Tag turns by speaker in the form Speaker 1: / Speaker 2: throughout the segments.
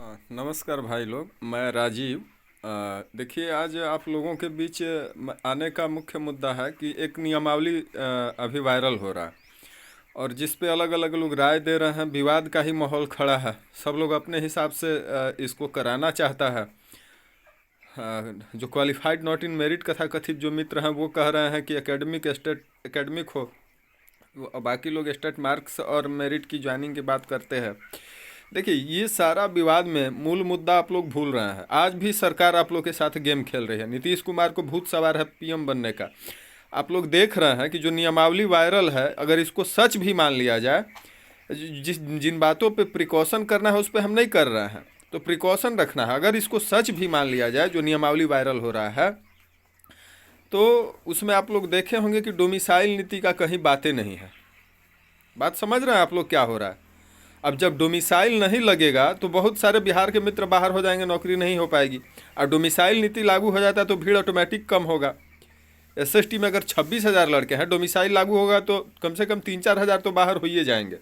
Speaker 1: नमस्कार भाई लोग, मैं राजीव। देखिए, आज आप लोगों के बीच आने का मुख्य मुद्दा है कि एक नियमावली अभी वायरल हो रहा है और जिस पे अलग अलग लोग राय दे रहे हैं। विवाद का ही माहौल खड़ा है। सब लोग अपने हिसाब से इसको कराना चाहता है। जो क्वालिफाइड नॉट इन मेरिट कथा कथित जो मित्र हैं वो कह रहे हैं कि एकेडमिक स्टेट एकेडमिक हो, बाकी लोग स्टेट मार्क्स और मेरिट की ज्वाइनिंग की बात करते हैं। देखिए, ये सारा विवाद में मूल मुद्दा आप लोग भूल रहे हैं। आज भी सरकार आप लोग के साथ गेम खेल रही है। नीतीश कुमार को भूत सवार है पीएम बनने का। आप लोग देख रहे हैं कि जो नियमावली वायरल है, अगर इसको सच भी मान लिया जाए, जिन बातों पे प्रिकॉशन करना है उस पर हम नहीं कर रहे हैं, तो प्रिकॉशन रखना है। अगर इसको सच भी मान लिया जाए, जो नियमावली वायरल हो रहा है, तो उसमें आप लोग देखे होंगे कि डोमिसाइल नीति का कहीं बातें नहीं है। बात समझ रहे हैं आप लोग क्या हो रहा है? अब जब डोमिसाइल नहीं लगेगा तो बहुत सारे बिहार के मित्र बाहर हो जाएंगे, नौकरी नहीं हो पाएगी। और डोमिसाइल नीति लागू हो जाता है तो भीड़ ऑटोमेटिक कम होगा। एसएसटी में अगर 26,000 लड़के हैं, डोमिसाइल लागू होगा तो कम से कम 3-4 हज़ार तो बाहर हो ही जाएंगे।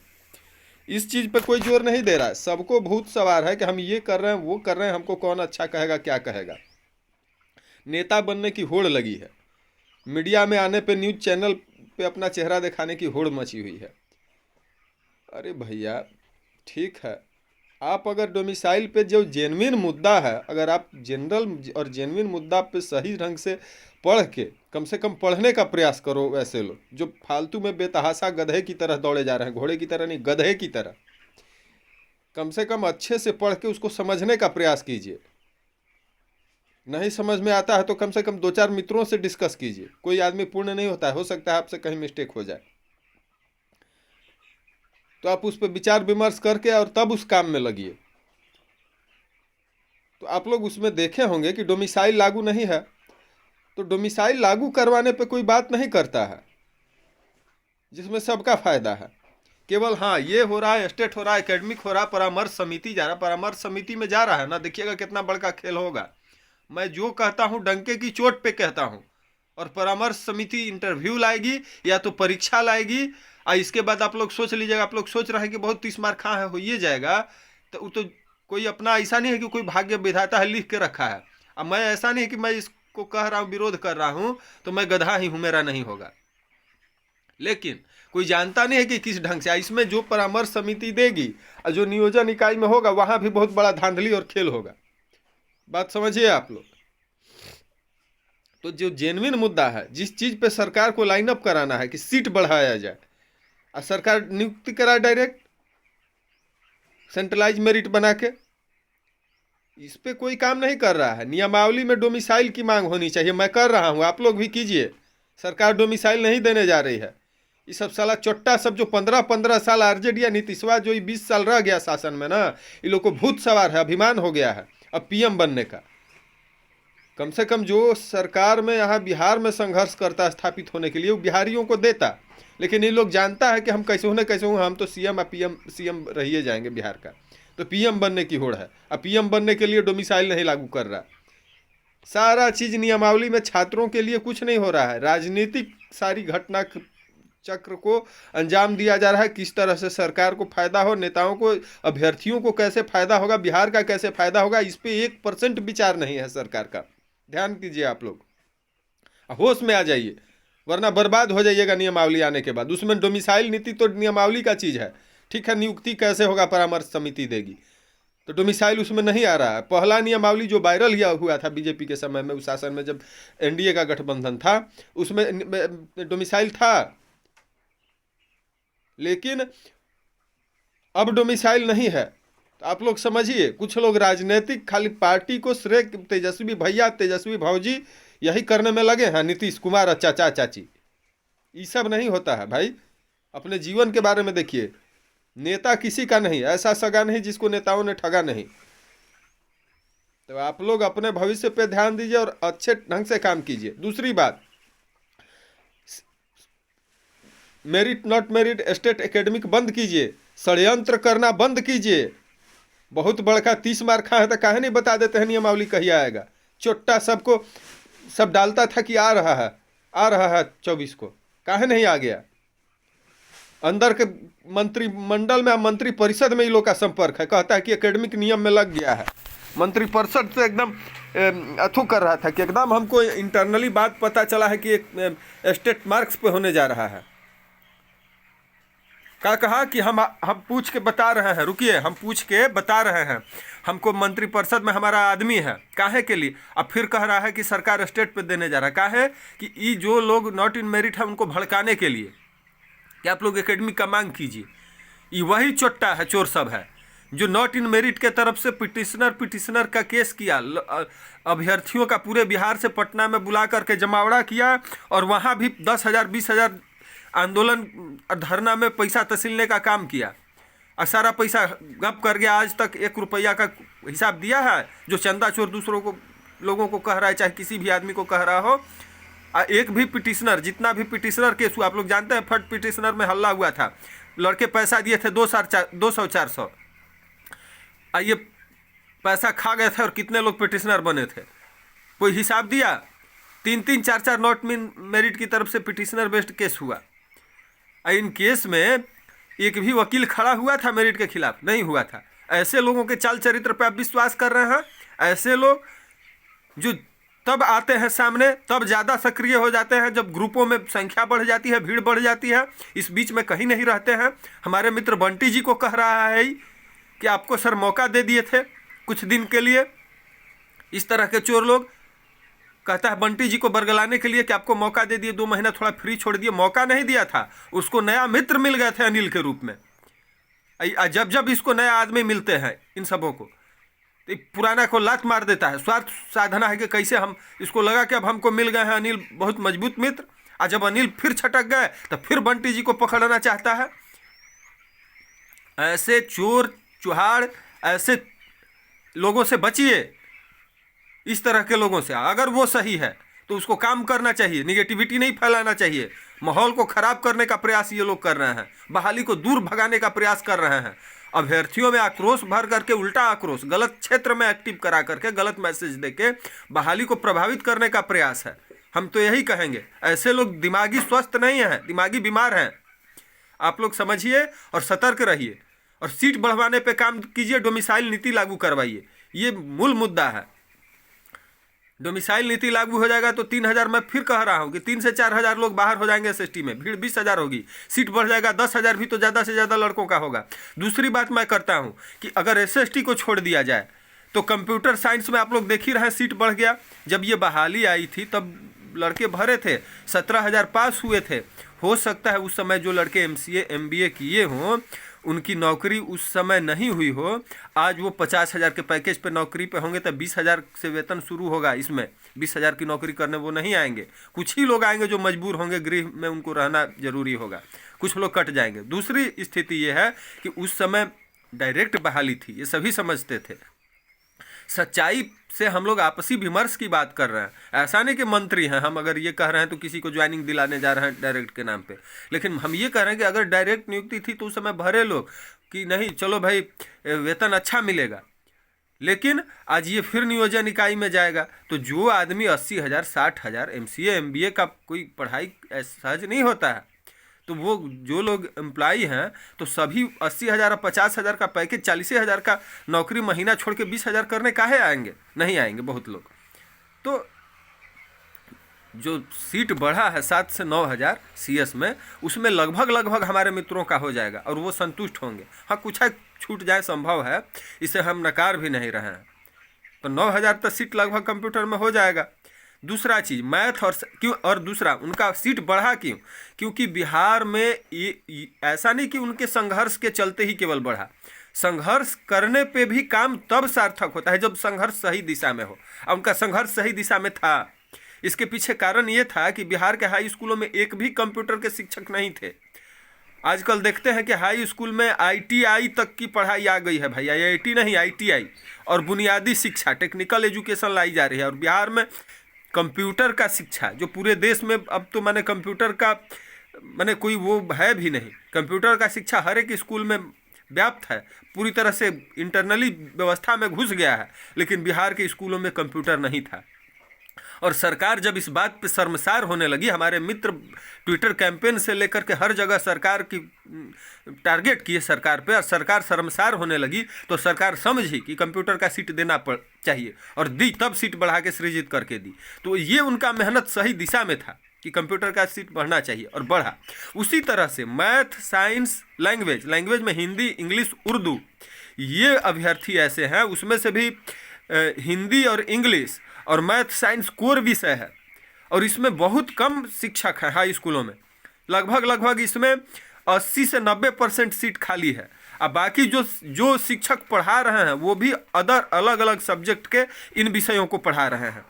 Speaker 1: इस चीज़ पे कोई जोर नहीं दे रहा है। सबको भूत सवार है कि हम ये कर रहे हैं, वो कर रहे हैं, हमको कौन अच्छा कहेगा, क्या कहेगा। नेता बनने की होड़ लगी है। मीडिया में आने पे, न्यूज चैनल पे अपना चेहरा दिखाने की होड़ मची हुई है। अरे भैया, ठीक है, आप अगर डोमिसाइल पे जो जेन्युइन मुद्दा है, अगर आप जनरल और जेन्युइन मुद्दा पे सही ढंग से पढ़ के, कम से कम पढ़ने का प्रयास करो। वैसे लोग जो फालतू में बेतहासा गधे की तरह दौड़े जा रहे हैं, घोड़े की तरह नहीं, गधे की तरह, कम से कम अच्छे से पढ़ के उसको समझने का प्रयास कीजिए। नहीं समझ में आता है तो कम से कम 2-4 मित्रों से डिस्कस कीजिए। कोई आदमी पूर्ण नहीं होता है, हो सकता है आपसे कहीं मिस्टेक हो जाए, तो आप उस पर विचार विमर्श करके और तब उस काम में लगिए। तो आप लोग उसमें देखे होंगे कि डोमिसाइल लागू नहीं है, तो डोमिसाइल लागू करवाने पे कोई बात नहीं करता है, जिसमें सबका फायदा है। केवल हाँ, ये हो रहा है, स्टेट हो रहा है, एकेडमिक हो रहा है, परामर्श समिति जा रहा है, परामर्श समिति में जा रहा है ना, देखिएगा कितना बड़का खेल होगा। मैं जो कहता हूँ डंके की चोट पे कहता हूँ, और परामर्श समिति इंटरव्यू लाएगी या तो परीक्षा लाएगी। और इसके बाद आप लोग सोच लीजिएगा, आप लोग सोच रहे हैं कि बहुत 30 मार्क कहाँ है, हो ये जाएगा, तो वो तो कोई अपना ऐसा नहीं है कि कोई भाग्य विधाता है लिख के रखा है। अब मैं ऐसा नहीं है कि मैं इसको कह रहा हूँ, विरोध कर रहा हूँ, तो मैं गधा ही हूँ, मेरा नहीं होगा। लेकिन कोई जानता नहीं है कि किस ढंग से इसमें जो परामर्श समिति देगी और जो नियोजन इकाई में होगा, वहां भी बहुत बड़ा धांधली और खेल होगा। बात समझिए आप लोग। तो जो जेन्युइन मुद्दा है, जिस चीज पे सरकार को लाइन अप कराना है कि सीट बढ़ाया जाए और सरकार नियुक्ति कराए डायरेक्ट सेंट्रलाइज मेरिट बना के, इस पे कोई काम नहीं कर रहा है। नियमावली में डोमिसाइल की मांग होनी चाहिए, मैं कर रहा हूं, आप लोग भी कीजिए। सरकार डोमिसाइल नहीं देने जा रही है। ये सब साला चोट्टा सब जो 15-15 साल आरजेडी या नीतीशवा जो 20 साल रह गया शासन में ना, ये लोग को भूत सवार है, अभिमान हो गया है अब पीएम बनने का। कम से कम जो सरकार में यहाँ बिहार में संघर्ष करता है स्थापित होने के लिए, वो बिहारियों को देता। लेकिन ये लोग जानता है कि हम कैसे होने कैसे हों, हम तो सीएम या पीएम सीएम रहिए जाएंगे बिहार का, तो पीएम बनने की होड़ है। अब पीएम बनने के लिए डोमिसाइल नहीं लागू कर रहा। सारा चीज नियमावली में छात्रों के लिए कुछ नहीं हो रहा है। राजनीतिक सारी घटना चक्र को अंजाम दिया जा रहा है, किस तरह से सरकार को फायदा हो, नेताओं को, अभ्यर्थियों को कैसे फायदा होगा, बिहार का कैसे फायदा होगा, इस पे 1% विचार नहीं है सरकार का। ध्यान कीजिए आप लोग, होश में आ जाइए, वरना बर्बाद हो जाइएगा नियमावली आने के बाद। उसमें डोमिसाइल नीति तो नियमावली का चीज है, ठीक है। नियुक्ति कैसे होगा परामर्श समिति देगी, तो डोमिसाइल उसमें नहीं आ रहा है। पहला नियमावली जो वायरल हुआ था बीजेपी के समय में, उस शासन में जब एनडीए का गठबंधन था, उसमें डोमिसाइल था। लेकिन अब डोमिसाइल नहीं है। तो आप लोग समझिए, कुछ लोग राजनीतिक खाली पार्टी को श्रेय, तेजस्वी भैया, तेजस्वी भाजी यही करने में लगे हैं, नीतीश कुमार और चाचा चाची। ये सब नहीं होता है भाई। अपने जीवन के बारे में देखिए। नेता किसी का नहीं, ऐसा सगा नहीं जिसको नेताओं ने ठगा नहीं। तो आप लोग अपने भविष्य पे ध्यान दीजिए और अच्छे ढंग से काम कीजिए। दूसरी बात, merit not merit state academic बंद कीजिए, षड्यंत्र करना बंद कीजिए। बहुत बड़का 30 मार्क है तो काहे नहीं बता देते हैं नियमावली कहीं आएगा। चोट्टा सबको सब डालता था कि आ रहा है 24 को, काहे नहीं आ गया। अंदर के मंत्रिमंडल में, मंत्री परिषद में इन लोग का संपर्क है। कहता है कि एकेडमिक नियम में लग गया है। मंत्री परिषद से एकदम अथू कर रहा था कि एकदम हमको इंटरनली बात पता चला है कि एक स्टेट मार्क्स पे होने जा रहा है। कहा कि हम पूछ के बता रहे हैं, रुकिए, हम पूछ के बता रहे हैं, हमको मंत्रिपरिषद में हमारा आदमी है। काहे के लिए? अब फिर कह रहा है कि सरकार स्टेट पे देने जा रहा है। काहे कि ये जो लोग नॉट इन मेरिट है उनको भड़काने के लिए कि आप लोग एकेडमिक का मांग कीजिए। ये वही चोट्टा है, चोर सब है जो नॉट इन मेरिट के तरफ से पिटिशनर का केस किया। अभ्यर्थियों का पूरे बिहार से पटना में बुला करके जमावड़ा किया और वहाँ भी 10,000 20,000 आंदोलन और धरना में पैसा तसीलने का काम किया और सारा पैसा गप कर गया। आज तक 1 रुपया का हिसाब दिया है? जो चंदा चोर दूसरों को, लोगों को कह रहा है, चाहे किसी भी आदमी को कह रहा हो। एक भी पिटिशनर, जितना भी पिटिशनर केस हुआ, आप लोग जानते हैं, फट पिटिशनर में हल्ला हुआ था, लड़के पैसा दिए थे 200-400, ये पैसा खा गए थे और कितने लोग पिटिशनर बने थे, कोई हिसाब दिया? 3-3 4-4 नॉट मेरिट की तरफ से पिटिशनर बेस्ड केस हुआ। इन केस में एक भी वकील खड़ा हुआ था मेरिट के खिलाफ? नहीं हुआ था। ऐसे लोगों के चाल चरित्र पर आप विश्वास कर रहे हैं? ऐसे लोग जो तब आते हैं सामने, तब ज़्यादा सक्रिय हो जाते हैं जब ग्रुपों में संख्या बढ़ जाती है, भीड़ बढ़ जाती है, इस बीच में कहीं नहीं रहते हैं। हमारे मित्र बंटी जी को कह रहा है कि आपको सर मौका दे दिए थे कुछ दिन के लिए। इस तरह के चोर लोग, कहता है बंटी जी को बरगलाने के लिए कि आपको मौका दे दिए, 2 महीना थोड़ा फ्री छोड़ दिए। मौका नहीं दिया था, उसको नया मित्र मिल गए थे अनिल के रूप में। जब जब इसको नया आदमी मिलते हैं इन सबों को, तो पुराना को लात मार देता है। स्वार्थ साधना है कि कैसे हम, इसको लगा कि अब हमको मिल गए हैं अनिल बहुत मजबूत मित्र। और जब अनिल फिर छटक गए तो फिर बंटी जी को पकड़ना चाहता है। ऐसे चोर चुहाड़, ऐसे लोगों से बचिए। इस तरह के लोगों से अगर वो सही है तो उसको काम करना चाहिए, निगेटिविटी नहीं फैलाना चाहिए। माहौल को खराब करने का प्रयास ये लोग कर रहे हैं, बहाली को दूर भगाने का प्रयास कर रहे हैं। अभ्यर्थियों में आक्रोश भर करके, उल्टा आक्रोश, गलत क्षेत्र में एक्टिव करा करके, गलत मैसेज देके बहाली को प्रभावित करने का प्रयास है। हम तो यही कहेंगे, ऐसे लोग दिमागी स्वस्थ नहीं हैं, दिमागी बीमार हैं। आप लोग समझिए और सतर्क रहिए और सीट बढ़वाने पे काम कीजिए, डोमिसाइल नीति लागू करवाइए। ये मूल मुद्दा है। डोमिसाइल नीति लागू हो जाएगा तो 3,000, मैं फिर कह रहा हूँ कि 3 से 4,000 लोग बाहर हो जाएंगे एसएसटी में, भीड़ 20,000 होगी। सीट बढ़ जाएगा 10,000 भी तो ज़्यादा से ज़्यादा लड़कों का होगा। दूसरी बात मैं करता हूँ कि अगर एसएसटी को छोड़ दिया जाए तो कंप्यूटर साइंस में आप लोग देख ही रहे हैं, सीट बढ़ गया। जब ये बहाली आई थी तब लड़के भरे थे, 17,000 पास हुए थे। हो सकता है उस समय जो लड़के MCA MBA किए हों उनकी नौकरी उस समय नहीं हुई हो। आज वो 50,000 के पैकेज पे नौकरी पे होंगे तो 20,000 से वेतन शुरू होगा। इसमें 20,000 की नौकरी करने वो नहीं आएंगे। कुछ ही लोग आएंगे जो मजबूर होंगे, गृह में उनको रहना जरूरी होगा, कुछ लोग कट जाएंगे। दूसरी स्थिति ये है कि उस समय डायरेक्ट बहाली थी, ये सभी समझते थे। सच्चाई से हम लोग आपसी विमर्श की बात कर रहे हैं। ऐसा नहीं कि मंत्री हैं हम, अगर ये कह रहे हैं तो किसी को ज्वाइनिंग दिलाने जा रहे हैं डायरेक्ट के नाम पे। लेकिन हम ये कह रहे हैं कि अगर डायरेक्ट नियुक्ति थी तो उस समय भरे लोग कि नहीं चलो भाई वेतन अच्छा मिलेगा। लेकिन आज ये फिर नियोजन इकाई में जाएगा तो जो आदमी 80,000 60,000, MCA MBA का कोई पढ़ाई सहज नहीं होता है, तो वो जो लोग एम्प्लॉई हैं तो सभी 80,000 और 50,000 का पैकेज, 40,000 का नौकरी महीना छोड़ के 20,000 करने काहे आएंगे? नहीं आएंगे बहुत लोग। तो जो सीट बढ़ा है 7 से 9,000 CS में, उसमें लगभग हमारे मित्रों का हो जाएगा और वो संतुष्ट होंगे। हाँ, कुछ है छूट जाए संभव है, इसे हम नकार भी नहीं रहे हैं। तो 9,000 तक सीट लगभग कंप्यूटर में हो जाएगा। दूसरा चीज़ मैथ और क्यों, और दूसरा उनका सीट बढ़ा क्यों? क्योंकि बिहार में ये ऐसा नहीं कि उनके संघर्ष के चलते ही केवल बढ़ा। संघर्ष करने पे भी काम तब सार्थक होता है जब संघर्ष सही दिशा में हो, और उनका संघर्ष सही दिशा में था। इसके पीछे कारण ये था कि बिहार के हाई स्कूलों में एक भी कंप्यूटर के शिक्षक नहीं थे। आजकल देखते हैं कि हाई स्कूल में ITI तक की पढ़ाई आ गई है भाई, IIT नहीं ITI, और बुनियादी शिक्षा, टेक्निकल एजुकेशन लाई जा रही है। और बिहार में कंप्यूटर का शिक्षा जो पूरे देश में, अब तो मैंने कंप्यूटर का मैंने कोई वो है भी नहीं, कंप्यूटर का शिक्षा हर एक स्कूल में व्याप्त है, पूरी तरह से इंटरनली व्यवस्था में घुस गया है। लेकिन बिहार के स्कूलों में कंप्यूटर नहीं था। और सरकार जब इस बात पे शर्मसार होने लगी, हमारे मित्र ट्विटर कैंपेन से लेकर के हर जगह सरकार की टारगेट किए सरकार पे, और सरकार शर्मसार होने लगी, तो सरकार समझी कि कंप्यूटर का सीट देना चाहिए, और दी, तब सीट बढ़ा के सृजित करके दी। तो ये उनका मेहनत सही दिशा में था कि कंप्यूटर का सीट बढ़ना चाहिए, और बढ़ा। उसी तरह से मैथ, साइंस, लैंग्वेज में हिंदी, इंग्लिश, उर्दू, ये अभ्यर्थी ऐसे हैं, उसमें से भी हिंदी और इंग्लिश और मैथ साइंस कोर विषय है, और इसमें बहुत कम शिक्षक हैं हाई स्कूलों में। लगभग इसमें 80 से 90% सीट खाली है। अब बाकी जो शिक्षक पढ़ा रहे हैं वो भी अलग अलग सब्जेक्ट के इन विषयों को पढ़ा रहे हैं।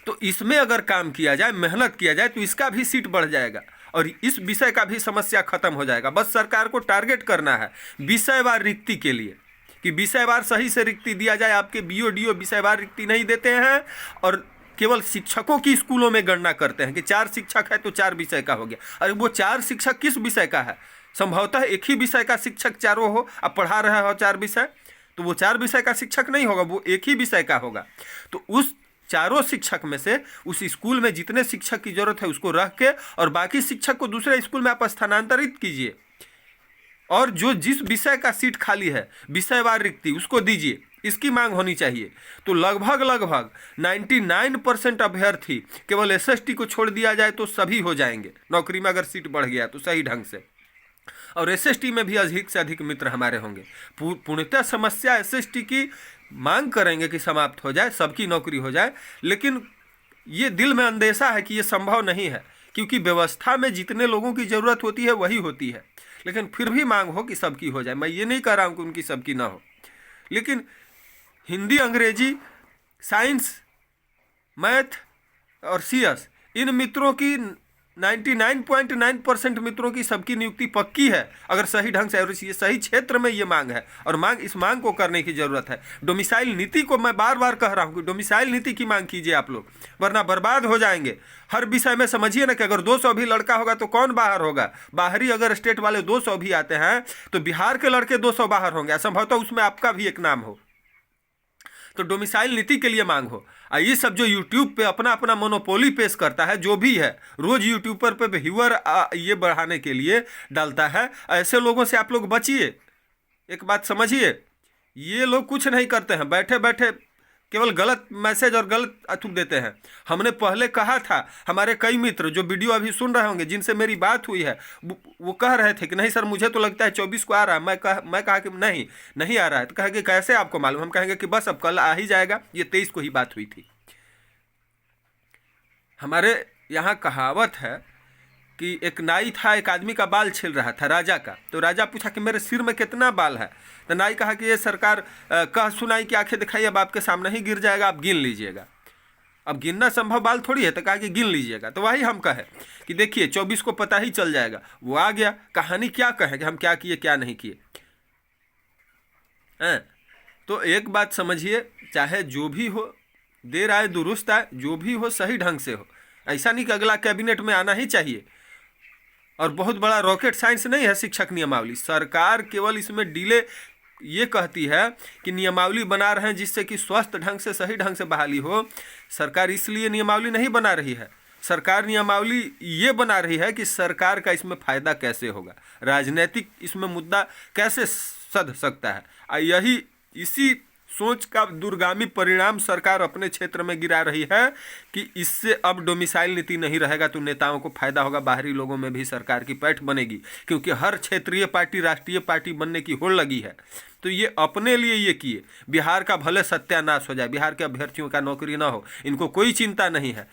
Speaker 1: तो इसमें अगर काम किया जाए, मेहनत किया जाए, तो इसका भी सीट बढ़ जाएगा और इस विषय का भी समस्या खत्म हो जाएगा। बस सरकार को टारगेट करना है विषयवार रिक्ति के लिए, कि विषयवार सही से रिक्ति दिया जाए। आपके बीओ विषयवार रिक्ति नहीं देते हैं और केवल शिक्षकों की स्कूलों में गणना करते हैं कि 4 शिक्षक है तो 4 विषय का हो गया। अरे वो 4 शिक्षक किस विषय का है? संभवतः एक ही विषय का शिक्षक चारों हो, अब पढ़ा रहे हो 4 विषय, तो वो 4 विषय का शिक्षक नहीं होगा, वो एक ही विषय का होगा। तो उस चारों शिक्षक में से उस स्कूल में जितने शिक्षक की जरूरत है उसको रख के और बाकी शिक्षक को दूसरे स्कूल में आप स्थानांतरित कीजिए, और जो जिस विषय का सीट खाली है विषयवार रिक्ति उसको दीजिए, इसकी मांग होनी चाहिए। तो लगभग 99% अभ्यर्थी, केवल एसएसटी को छोड़ दिया जाए तो सभी हो जाएंगे नौकरी में, अगर सीट बढ़ गया तो सही ढंग से। और एसएसटी में भी अधिक से अधिक मित्र हमारे होंगे। पूर्णतः समस्या एसएसटी की मांग करेंगे कि समाप्त हो जाए, सबकी नौकरी हो जाए, लेकिन ये दिल में अंदेशा है कि ये संभव नहीं है, क्योंकि व्यवस्था में जितने लोगों की ज़रूरत होती है वही होती है। लेकिन फिर भी मांग हो कि सबकी हो जाए। मैं ये नहीं कह रहा हूँ कि उनकी सबकी ना हो, लेकिन हिंदी, अंग्रेजी, साइंस, मैथ और सीएस, इन मित्रों की 99.9% मित्रों की सबकी नियुक्ति पक्की है, अगर सही ढंग से, और ये सही क्षेत्र में ये मांग है, और इस मांग को करने की ज़रूरत है। डोमिसाइल नीति को मैं बार बार कह रहा हूँ कि डोमिसाइल नीति की मांग कीजिए आप लोग, वरना बर्बाद हो जाएंगे। हर विषय में समझिए ना कि अगर 200 भी लड़का होगा तो कौन बाहर होगा? बाहरी अगर स्टेट वाले 200 भी आते हैं तो बिहार के लड़के 200 बाहर होंगे, संभवतः उसमें आपका भी एक नाम हो। तो डोमिसाइल नीति के लिए मांग हो। ये सब जो यूट्यूब पे अपना अपना मोनोपोली पेश करता है, जो भी है, रोज यूट्यूबर पे व्यूअर ये बढ़ाने के लिए डालता है, ऐसे लोगों से आप लोग बचिए। एक बात समझिए, ये लोग कुछ नहीं करते हैं, बैठे बैठे केवल गलत मैसेज और गलत अथुप देते हैं। हमने पहले कहा था, हमारे कई मित्र जो वीडियो अभी सुन रहे होंगे, जिनसे मेरी बात हुई है, वो कह रहे थे कि नहीं सर मुझे तो लगता है 24 को आ रहा है। मैं कहा कि नहीं आ रहा है। तो कहा कि कैसे आपको मालूम? हम कहेंगे कि बस अब कल आ ही जाएगा। ये 23 को ही बात हुई थी। हमारे यहाँ कहावत है कि एक नाई था, एक आदमी का बाल छिल रहा था, राजा का। तो राजा पूछा कि मेरे सिर में कितना बाल है? तो नाई कहा कि ये सरकार कह सुनाई की आंखें दिखाई, अब आपके सामने ही गिर जाएगा, आप गिन लीजिएगा। अब गिनना संभव बाल थोड़ी है, तो कहा कि गिन लीजिएगा। तो वही हम कहे कि देखिए 24 को पता ही चल जाएगा। वो आ गया, कहानी क्या कहे कि हम क्या किए क्या नहीं किए। तो एक बात समझिए, चाहे जो भी हो, देर आए दुरुस्त आए, जो भी हो सही ढंग से हो। ऐसा नहीं कि अगला कैबिनेट में आना ही चाहिए, और बहुत बड़ा रॉकेट साइंस नहीं है शिक्षक नियमावली। सरकार केवल इसमें डिले ये कहती है कि नियमावली बना रहे हैं जिससे कि स्वस्थ ढंग से, सही ढंग से बहाली हो। सरकार इसलिए नियमावली नहीं बना रही है। सरकार नियमावली ये बना रही है कि सरकार का इसमें फ़ायदा कैसे होगा, राजनीतिक इसमें मुद्दा कैसे सध सकता है। इसी सोच का दूरगामी परिणाम सरकार अपने क्षेत्र में गिरा रही है कि इससे अब डोमिसाइल नीति नहीं रहेगा तो नेताओं को फायदा होगा, बाहरी लोगों में भी सरकार की पैठ बनेगी, क्योंकि हर क्षेत्रीय पार्टी राष्ट्रीय पार्टी बनने की होड़ लगी है। तो ये अपने लिए ये किए, बिहार का भले सत्यानाश हो जाए, बिहार के अभ्यर्थियों का नौकरी ना हो, इनको कोई चिंता नहीं है।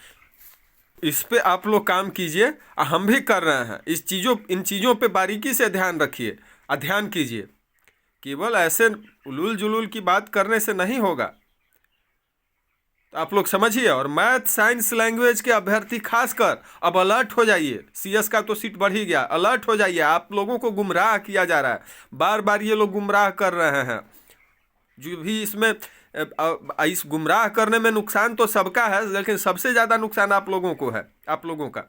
Speaker 1: इस पे आप लोग काम कीजिए, हम भी कर रहे हैं। इन चीज़ों पे बारीकी से ध्यान रखिए, ध्यान कीजिए। केवल ऐसे उलूल जुलूल की बात करने से नहीं होगा, तो आप लोग समझिए। और मैथ, साइंस, लैंग्वेज के अभ्यर्थी खासकर अब अलर्ट हो जाइए। सीएस का तो सीट बढ़ ही गया, अलर्ट हो जाइए। आप लोगों को गुमराह किया जा रहा है, बार बार ये लोग गुमराह कर रहे हैं। जो भी इसमें इस गुमराह करने में नुकसान तो सबका है, लेकिन सबसे ज़्यादा नुकसान आप लोगों को है। आप लोगों का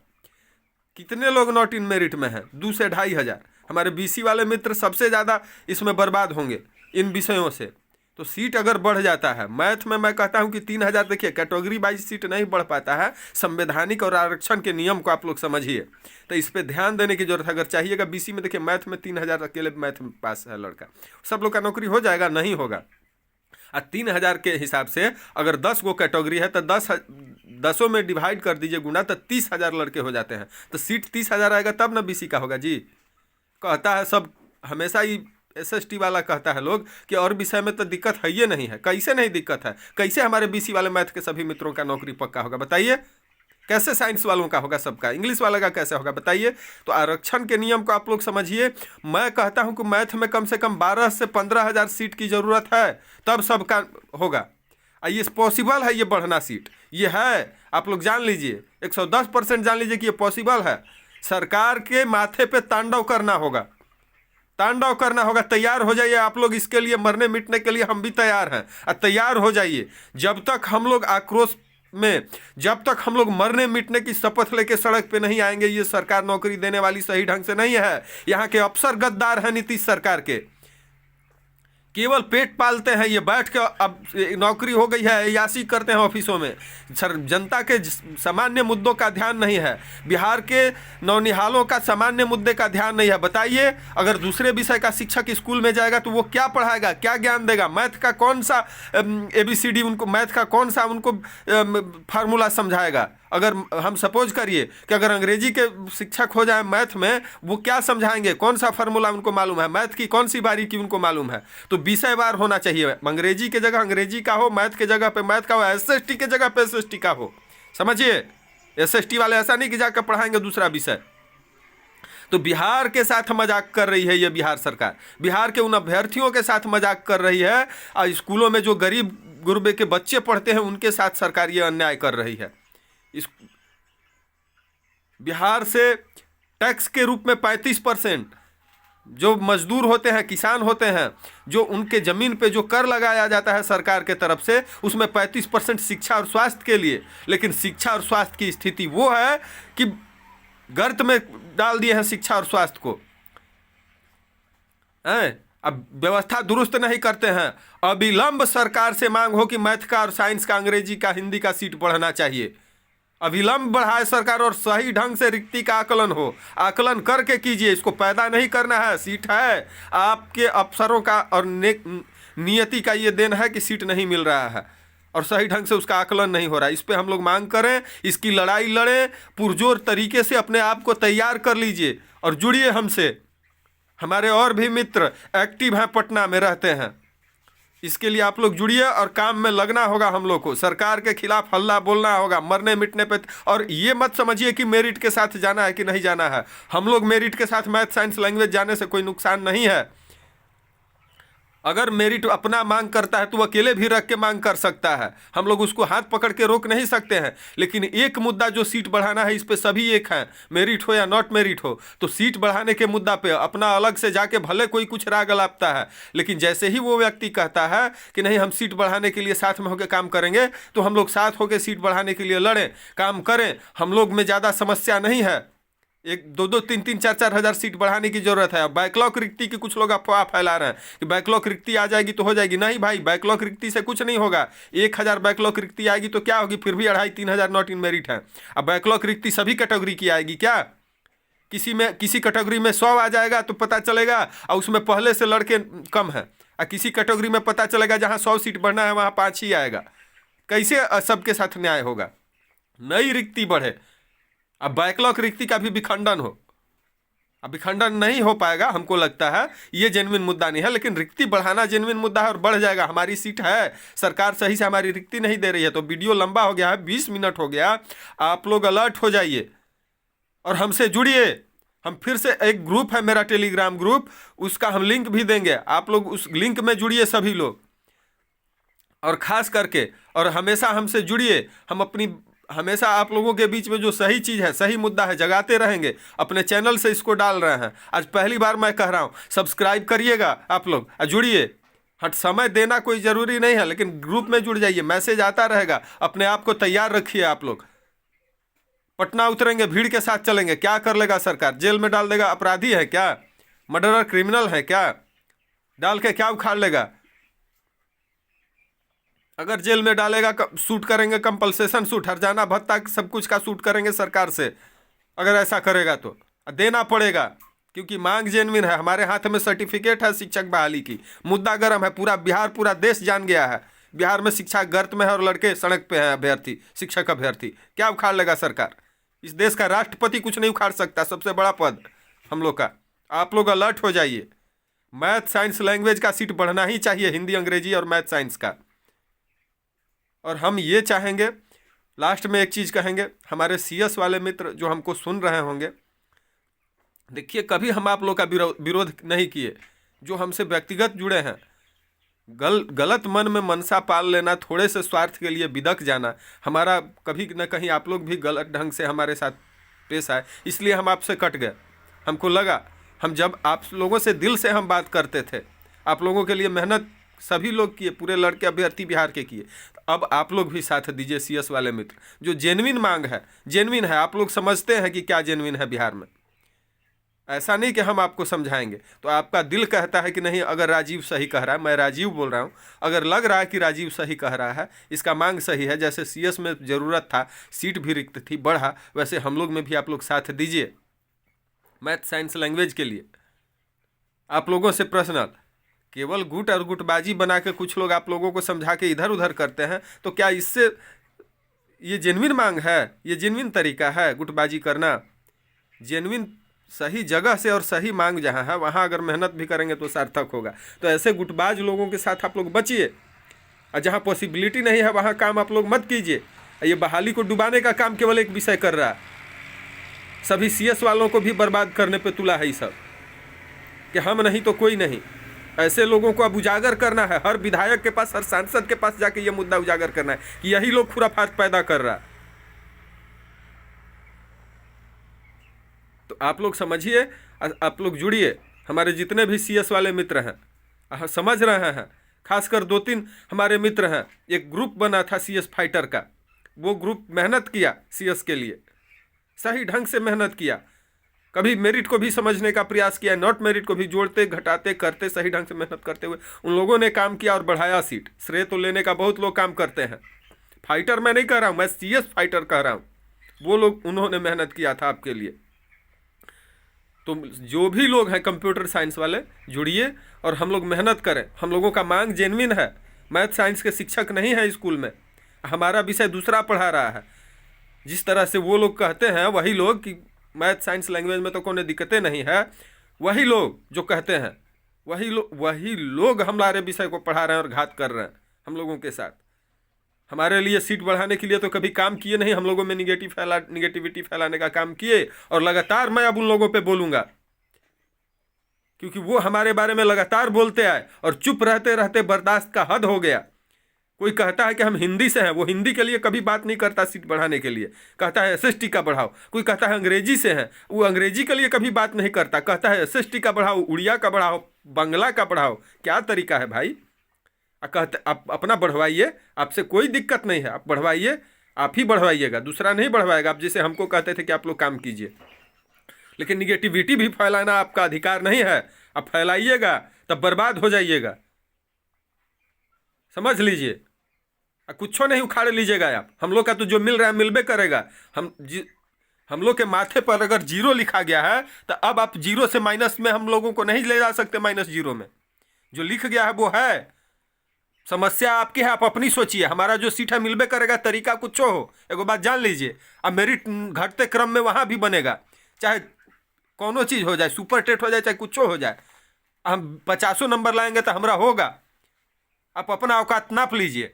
Speaker 1: कितने लोग नॉट इन मेरिट में हैं? 2 से 2,500। हमारे बीसी वाले मित्र सबसे ज़्यादा इसमें बर्बाद होंगे इन विषयों से। तो सीट अगर बढ़ जाता है मैथ में, मैं कहता हूं कि 3000, देखिए कैटेगरी वाइज सीट नहीं बढ़ पाता है, संवैधानिक और आरक्षण के नियम को आप लोग समझिए, तो इस पर ध्यान देने की जरूरत है। अगर चाहिएगा बीसी में, देखिए मैथ में 3000 अकेले मैथ में पास है लड़का, सब लोग का नौकरी हो जाएगा? नहीं होगा। 3000 के हिसाब से अगर 10 गो कैटेगरी है तो 10 में डिवाइड कर दीजिए गुना, तो 30,000 लड़के हो जाते हैं। तो सीट 30,000 आएगा तब ना बीसी का होगा जी। कहता है सब हमेशा ही एसएसटी वाला कहता है लोग कि और विषय में तो दिक्कत है ही नहीं है। कैसे नहीं दिक्कत है? कैसे हमारे बीसी वाले मैथ के सभी मित्रों का नौकरी पक्का होगा बताइए? कैसे साइंस वालों का होगा? सबका, इंग्लिश वाले का कैसे होगा बताइए? तो आरक्षण के नियम को आप लोग समझिए। मैं कहता हूं कि मैथ में कम से कम 12 से 15,000 सीट की जरूरत है, तब सबका होगा। ये पॉसिबल है, ये बढ़ना सीट, ये है, आप लोग जान लीजिए, 110% जान लीजिए कि ये पॉसिबल है। सरकार के माथे पे तांडव करना होगा, तांडव करना होगा। तैयार हो जाइए आप लोग इसके लिए, मरने मिटने के लिए हम भी तैयार हैं। तैयार हो जाइए। जब तक हम लोग आक्रोश में, जब तक हम लोग मरने मिटने की शपथ लेके सड़क पे नहीं आएंगे, ये सरकार नौकरी देने वाली सही ढंग से नहीं है। यहाँ के अफसर गद्दार हैं नीतीश सरकार के, केवल पेट पालते हैं। ये बैठ के अब नौकरी हो गई है, अय्याशी करते हैं ऑफिसों में। सर जनता के सामान्य मुद्दों का ध्यान नहीं है, बिहार के नौनिहालों का सामान्य मुद्दे का ध्यान नहीं है। बताइए, अगर दूसरे विषय का शिक्षक स्कूल में जाएगा तो वो क्या पढ़ाएगा, क्या ज्ञान देगा? मैथ का कौन सा ABCD उनको, मैथ का कौन सा उनको फार्मूला समझाएगा? अगर हम सपोज करिए कि अगर अंग्रेजी के शिक्षक हो जाए मैथ में, वो क्या समझाएंगे? कौन सा फार्मूला उनको मालूम है? मैथ की कौन सी बारीकी उनको मालूम है? तो विषयवार होना चाहिए। अंग्रेजी के जगह अंग्रेजी का हो, मैथ के जगह पे मैथ का हो, SST के जगह पे SST का हो। समझिए, SST वाले ऐसा नहीं कि जाकर पढ़ाएंगे दूसरा विषय। तो बिहार के साथ मजाक कर रही है ये बिहार सरकार, बिहार के उन अभ्यर्थियों के साथ मजाक कर रही है, और स्कूलों में जो गरीब गुरबे के बच्चे पढ़ते हैं उनके साथ सरकार ये अन्याय कर रही है। इस बिहार से टैक्स के रूप में 35% जो मजदूर होते हैं, किसान होते हैं, जो उनके ज़मीन पे जो कर लगाया जाता है सरकार के तरफ से, उसमें 35% शिक्षा और स्वास्थ्य के लिए। लेकिन शिक्षा और स्वास्थ्य की स्थिति वो है कि गर्त में डाल दिए हैं शिक्षा और स्वास्थ्य को। अब व्यवस्था दुरुस्त नहीं करते हैं। अविलंब सरकार से मांग हो कि मैथ का और साइंस का, अंग्रेजी का, हिंदी का सीट बढ़ना चाहिए। अविलंब बढ़ाए सरकार, और सही ढंग से रिक्ति का आकलन हो, आकलन करके कीजिए। इसको पैदा नहीं करना है। सीट है आपके अफसरों का और नियति का ये देन है कि सीट नहीं मिल रहा है और सही ढंग से उसका आकलन नहीं हो रहा है। इस पर हम लोग मांग करें, इसकी लड़ाई लड़ें, पुरजोर तरीके से अपने आप को तैयार कर लीजिए और जुड़िए हमसे। हमारे और भी मित्र एक्टिव हैं, पटना में रहते हैं। इसके लिए आप लोग जुड़िए और काम में लगना होगा हम लोग को। सरकार के खिलाफ हल्ला बोलना होगा, मरने मिटने पे। और ये मत समझिए कि मेरिट के साथ जाना है कि नहीं जाना है। हम लोग मेरिट के साथ मैथ साइंस लैंग्वेज जाने से कोई नुकसान नहीं है। अगर मेरिट अपना मांग करता है तो वो अकेले भी रख के मांग कर सकता है, हम लोग उसको हाथ पकड़ के रोक नहीं सकते हैं। लेकिन एक मुद्दा जो सीट बढ़ाना है, इस पे सभी एक हैं, मेरिट हो या नॉट मेरिट हो। तो सीट बढ़ाने के मुद्दा पे अपना अलग से जाके भले कोई कुछ राग अलापता है, लेकिन जैसे ही वो व्यक्ति कहता है कि नहीं हम सीट बढ़ाने के लिए साथ में होकर काम करेंगे, तो हम लोग साथ होकर सीट बढ़ाने के लिए लड़ें, काम करें। हम लोग में ज़्यादा समस्या नहीं है, 1-2 3-3 4-4 हज़ार सीट बढ़ाने की जरूरत है। बैकलॉग रिक्ति की कुछ लोग अफवाह फैला रहे हैं कि बैकलॉग रिक्ति आ जाएगी तो हो जाएगी। नहीं भाई, बैकलॉग रिक्ति से कुछ नहीं होगा। 1000 बैकलॉग रिक्ति आएगी तो क्या होगी? फिर भी 2,500-3 हज़ार नॉट इन मेरिट है। अब बैकलॉग रिक्ति सभी कैटेगरी की आएगी क्या? किसी कैटेगरी में 100 आ जाएगा तो पता चलेगा और उसमें पहले से लड़के कम है, और किसी कैटेगरी में पता चलेगा जहाँ 100 सीट बढ़ना है वहाँ 5 ही आएगा। कैसे सबके साथ न्याय होगा? नई रिक्ति बढ़े, अब बैकलॉग रिक्ति का भी विखंडन हो। अब विखंडन नहीं हो पाएगा, हमको लगता है ये जेन्युइन मुद्दा नहीं है, लेकिन रिक्ति बढ़ाना जेन्युइन मुद्दा है और बढ़ जाएगा। हमारी सीट है, सरकार सही से हमारी रिक्ति नहीं दे रही है। तो वीडियो लंबा हो गया है, 20 मिनट हो गया, आप लोग अलर्ट हो जाइए और हमसे जुड़िए। हम फिर से, एक ग्रुप है मेरा टेलीग्राम ग्रुप, उसका हम लिंक भी देंगे, आप लोग उस लिंक में जुड़िए सभी लोग, और ख़ास करके और हमेशा हमसे जुड़िए। हम अपनी हमेशा आप लोगों के बीच में जो सही चीज़ है, सही मुद्दा है, जगाते रहेंगे। अपने चैनल से इसको डाल रहे हैं, आज पहली बार मैं कह रहा हूँ, सब्सक्राइब करिएगा आप लोग, जुड़िए। हट समय देना कोई ज़रूरी नहीं है, लेकिन ग्रुप में जुड़ जाइए, मैसेज आता रहेगा। अपने आप को तैयार रखिए आप लोग। पटना उतरेंगे, भीड़ के साथ चलेंगे, क्या कर लेगा सरकार? जेल में डाल देगा? अपराधी है क्या? मर्डरर क्रिमिनल है क्या? डाल के क्या उखाड़ लेगा? अगर जेल में डालेगा सूट करेंगे, कंपल्सेशन सूट, हर्जाना भत्ता सब कुछ का सूट करेंगे सरकार से। अगर ऐसा करेगा तो देना पड़ेगा, क्योंकि मांग जेन्युइन है। हमारे हाथ में सर्टिफिकेट है शिक्षक बहाली की, मुद्दा गर्म है, पूरा बिहार पूरा देश जान गया है बिहार में शिक्षा गर्त में है और लड़के सड़क पे हैं अभ्यर्थी, शिक्षक अभ्यर्थी। क्या उखाड़ लेगा सरकार? इस देश का राष्ट्रपति कुछ नहीं उखाड़ सकता, सबसे बड़ा पद हम लोग का। आप लोग अलर्ट हो जाइए। मैथ साइंस लैंग्वेज का सीट बढ़ना ही चाहिए, हिंदी अंग्रेजी और मैथ साइंस का। और हम ये चाहेंगे, लास्ट में एक चीज़ कहेंगे, हमारे सीएस वाले मित्र जो हमको सुन रहे होंगे, देखिए कभी हम आप लोग का विरोध नहीं किए, जो हमसे व्यक्तिगत जुड़े हैं। गलत मन में मनसा पाल लेना, थोड़े से स्वार्थ के लिए बिदक जाना, हमारा कभी न कहीं आप लोग भी गलत ढंग से हमारे साथ पेश आए, इसलिए हम आपसे कट गए। हमको लगा, हम जब आप लोगों से दिल से हम बात करते थे, आप लोगों के लिए मेहनत सभी लोग किए, पूरे लड़के अभ्यर्थी बिहार के किए, तो अब आप लोग भी साथ दीजिए सीएस वाले मित्र। जो जेन्युइन मांग है, जेन्युइन है, आप लोग समझते हैं कि क्या जेन्युइन है बिहार में। ऐसा नहीं कि हम आपको समझाएंगे, तो आपका दिल कहता है कि नहीं, अगर राजीव सही कह रहा है, मैं राजीव बोल रहा हूँ, अगर लग रहा है कि राजीव सही कह रहा है, इसका मांग सही है, जैसे सीएस में ज़रूरत था, सीट भी रिक्त थी, बढ़ा, वैसे हम लोग में भी आप लोग साथ दीजिए मैथ साइंस लैंग्वेज के लिए। आप लोगों से पर्सनल, केवल गुट और गुटबाजी बना के कुछ लोग आप लोगों को समझा के इधर उधर करते हैं, तो क्या इससे ये जेन्युइन मांग है? ये जेन्युइन तरीका है गुटबाजी करना? जेन्युइन सही जगह से और सही मांग जहाँ है वहाँ अगर मेहनत भी करेंगे तो सार्थक होगा। तो ऐसे गुटबाज लोगों के साथ आप लोग बचिए, और जहाँ पॉसिबिलिटी नहीं है वहाँ काम आप लोग मत कीजिए। ये बहाली को डुबाने का काम केवल एक विषय कर रहा है, सभी सीएस वालों को भी बर्बाद करने पे तुला है ये सब, कि हम नहीं तो कोई नहीं। ऐसे लोगों को अब उजागर करना है, हर विधायक के पास, हर सांसद के पास जाके ये मुद्दा उजागर करना है कि यही लोग खुराफात पैदा कर रहा है। तो आप लोग समझिए, आप लोग जुड़िए, हमारे जितने भी सीएस वाले मित्र हैं समझ रहे हैं, खासकर 2-3 हमारे मित्र हैं, एक ग्रुप बना था सीएस फाइटर का, वो ग्रुप मेहनत किया सीएस के लिए, सही ढंग से मेहनत किया, कभी मेरिट को भी समझने का प्रयास किया, नॉट मेरिट को भी जोड़ते घटाते करते सही ढंग से मेहनत करते हुए उन लोगों ने काम किया और बढ़ाया सीट। श्रेय तो लेने का बहुत लोग काम करते हैं, फाइटर मैं नहीं कह रहा हूँ, मैं सीएस फाइटर कह रहा हूँ, वो लोग उन्होंने मेहनत किया था आपके लिए। तो जो भी लोग हैं कंप्यूटर साइंस वाले, जुड़िए और हम लोग मेहनत करें। हम लोगों का मांग जेन्युइन है, मैथ साइंस के शिक्षक नहीं है स्कूल में, हमारा विषय दूसरा पढ़ा रहा है। जिस तरह से वो लोग कहते हैं, वही लोग कि मैथ साइंस लैंग्वेज में तो कोई दिक्कतें नहीं है, वही लोग जो कहते हैं, वही लोग हमारे विषय को पढ़ा रहे हैं और घात कर रहे हैं हम लोगों के साथ। हमारे लिए सीट बढ़ाने के लिए तो कभी काम किए नहीं, हम लोगों में निगेटिविटी फैलाने का काम किए, और लगातार मैं अब उन लोगों पे बोलूँगा, क्योंकि वो हमारे बारे में लगातार बोलते आए और चुप रहते रहते बर्दाश्त का हद हो गया। कोई कहता है कि हम हिंदी से हैं, वो हिंदी के लिए कभी बात नहीं करता सीट बढ़ाने के लिए, कहता है एसएसटी का बढ़ाओ। कोई कहता है अंग्रेजी से हैं, वो अंग्रेजी के लिए कभी बात नहीं करता, कहता है एसएसटी का बढ़ाओ, उड़िया का बढ़ाओ, बंगला का बढ़ाओ। क्या तरीका है भाई? कहते आप अपना बढ़वाइए, आपसे कोई दिक्कत नहीं है, आप बढ़वाइए, आप ही बढ़वाइएगा, दूसरा नहीं बढ़वाएगा। आप जैसे हमको कहते थे कि आप लोग काम कीजिए, लेकिन निगेटिविटी भी फैलाना आपका अधिकार नहीं है। आप फैलाइएगा तब बर्बाद हो जाइएगा, समझ लीजिए। कुछ नहीं उखाड़ लीजिएगा आप, हम लोग का तो जो मिल रहा है मिलबे करेगा। हम लोग के माथे पर अगर 0 लिखा गया है, तो अब आप 0 से माइनस में हम लोगों को नहीं ले जा सकते, -0 में जो लिख गया है वो है। समस्या आपकी है, आप अपनी सोचिए। हमारा जो सीट है मिलबे करेगा, तरीका कुछ हो, एगो बात जान लीजिए। अब मेरिट घटते क्रम में वहाँ भी बनेगा, चाहे कोनो चीज़ हो जाए, सुपर टेट हो जाए, चाहे कुछ हो जाए, हम 50 नंबर लाएंगे तो हमारा होगा। आप अपना औकात नाप लीजिए।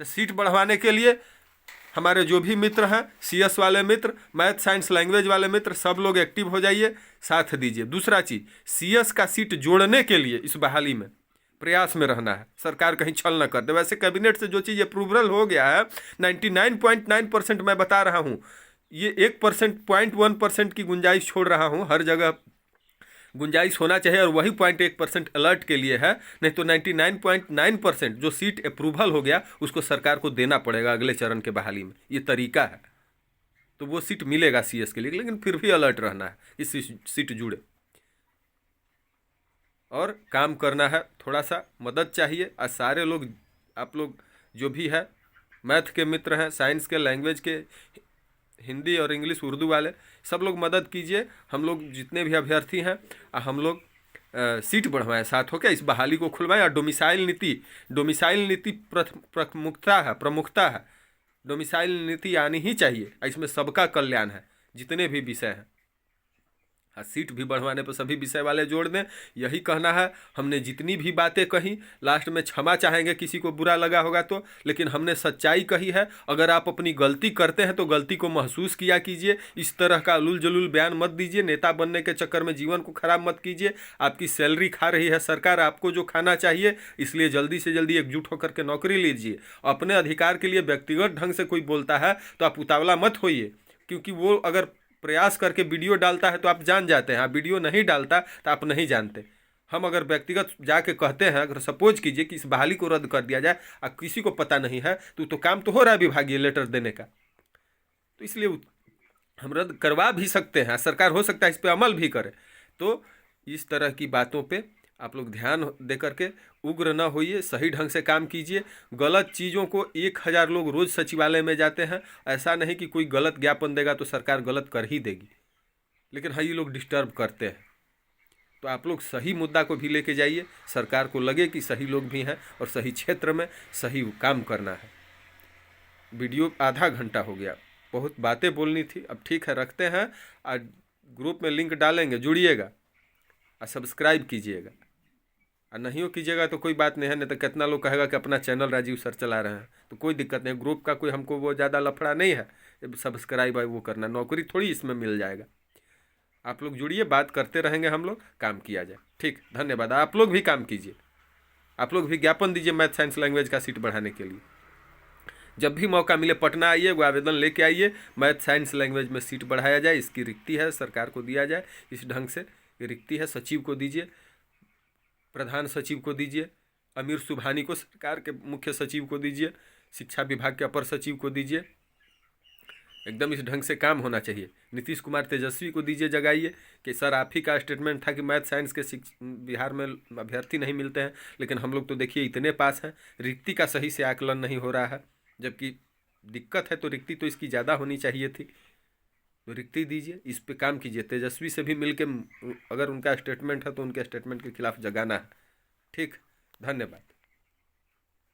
Speaker 1: तो सीट बढ़वाने के लिए हमारे जो भी मित्र हैं, सीएस वाले मित्र, मैथ साइंस लैंग्वेज वाले मित्र, सब लोग एक्टिव हो जाइए, साथ दीजिए। दूसरा चीज़, सीएस का सीट जोड़ने के लिए इस बहाली में प्रयास में रहना है, सरकार कहीं छल न कर दे। वैसे कैबिनेट से जो चीज़ अप्रूवल हो गया है, 99.9% मैं बता रहा हूँ, ये 1%, 0.1% की गुंजाइश छोड़ रहा हूँ, हर जगह गुंजाइश होना चाहिए, और वही 0.1% अलर्ट के लिए है। नहीं तो 99.9% जो सीट अप्रूवल हो गया उसको सरकार को देना पड़ेगा अगले चरण के बहाली में, ये तरीका है। तो वो सीट मिलेगा सीएस के लिए, लेकिन फिर भी अलर्ट रहना है, इस सीट जुड़े। और काम करना है, थोड़ा सा मदद चाहिए। और सारे लोग, आप लोग जो भी है, मैथ के मित्र हैं, साइंस के, लैंग्वेज के, हिंदी और इंग्लिश उर्दू वाले, सब लोग मदद कीजिए। हम लोग जितने भी अभ्यर्थी हैं, हम लोग सीट बढ़वाएं साथ होकर, इस बहाली को खुलवाएं। और डोमिसाइल नीति प्रमुखता है। डोमिसाइल नीति आनी ही चाहिए, इसमें सबका कल्याण है, जितने भी विषय हैं। सीट भी बढ़वाने पर सभी विषय वाले जोड़ दें, यही कहना है। हमने जितनी भी बातें कही, लास्ट में क्षमा चाहेंगे किसी को बुरा लगा होगा तो, लेकिन हमने सच्चाई कही है। अगर आप अपनी गलती करते हैं तो गलती को महसूस किया कीजिए। इस तरह का उलूल जलूल बयान मत दीजिए, नेता बनने के चक्कर में जीवन को खराब मत कीजिए। आपकी सैलरी खा रही है सरकार, आपको जो खाना चाहिए, इसलिए जल्दी से जल्दी एकजुट होकर के नौकरी लीजिए। अपने अधिकार के लिए व्यक्तिगत ढंग से कोई बोलता है तो आप उतावला मत होइए, क्योंकि वो अगर प्रयास करके वीडियो डालता है तो आप जान जाते हैं, आप वीडियो नहीं डालता तो आप नहीं जानते। हम अगर व्यक्तिगत जाके कहते हैं, अगर सपोज कीजिए कि इस बहाली को रद्द कर दिया जाए और किसी को पता नहीं है, तो काम तो हो रहा है विभागीय लेटर देने का, तो इसलिए हम रद्द करवा भी सकते हैं। सरकार हो सकता है इस पर अमल भी करे। तो इस तरह की बातों पे आप लोग ध्यान दे करके उग्र न होइए, सही ढंग से काम कीजिए। गलत चीज़ों को 1000 लोग रोज़ सचिवालय में जाते हैं, ऐसा नहीं कि कोई गलत ज्ञापन देगा तो सरकार गलत कर ही देगी, लेकिन हाँ, ये लोग डिस्टर्ब करते हैं। तो आप लोग सही मुद्दा को भी लेके जाइए, सरकार को लगे कि सही लोग भी हैं और सही क्षेत्र में सही काम करना है। वीडियो आधा घंटा हो गया, बहुत बातें बोलनी थी। अब ठीक है, रखते हैं। आज ग्रुप में लिंक डालेंगे, जुड़िएगा और सब्सक्राइब कीजिएगा। और नहीं हो कीजिएगा तो कोई बात नहीं है, नहीं तो कितना लोग कहेगा कि अपना चैनल राजीव सर चला रहे हैं, तो कोई दिक्कत नहीं। ग्रुप का कोई हमको वो ज़्यादा लफड़ा नहीं है, सब्सक्राइब है वो करना, नौकरी थोड़ी इसमें मिल जाएगा। आप लोग जुड़िए, बात करते रहेंगे, हम लोग काम किया जाए। ठीक, धन्यवाद। आप लोग भी काम कीजिए, आप लोग भी ज्ञापन दीजिए मैथ साइंस लैंग्वेज का सीट बढ़ाने के लिए। जब भी मौका मिले पटना आइए, वो आवेदन लेके आइए, मैथ साइंस लैंग्वेज में सीट बढ़ाया जाए। इसकी रिक्ति है, सरकार को दिया जाए इस ढंग से। रिक्ति है, सचिव को दीजिए, प्रधान सचिव को दीजिए, अमीर सुबहानी को सरकार के मुख्य सचिव को दीजिए, शिक्षा विभाग के अपर सचिव को दीजिए। एकदम इस ढंग से काम होना चाहिए। नीतीश कुमार तेजस्वी को दीजिए, जगाइए कि सर आप ही का स्टेटमेंट था कि मैथ साइंस के बिहार में अभ्यर्थी नहीं मिलते हैं, लेकिन हम लोग तो देखिए इतने पास हैं। रिक्ति का सही से आकलन नहीं हो रहा है, जबकि दिक्कत है तो रिक्ति तो इसकी ज़्यादा होनी चाहिए थी। तो रिक्ति दीजिए, इस पे काम कीजिए। तेजस्वी से भी मिलके अगर उनका स्टेटमेंट है तो उनके स्टेटमेंट के खिलाफ जगाना है। ठीक, धन्यवाद।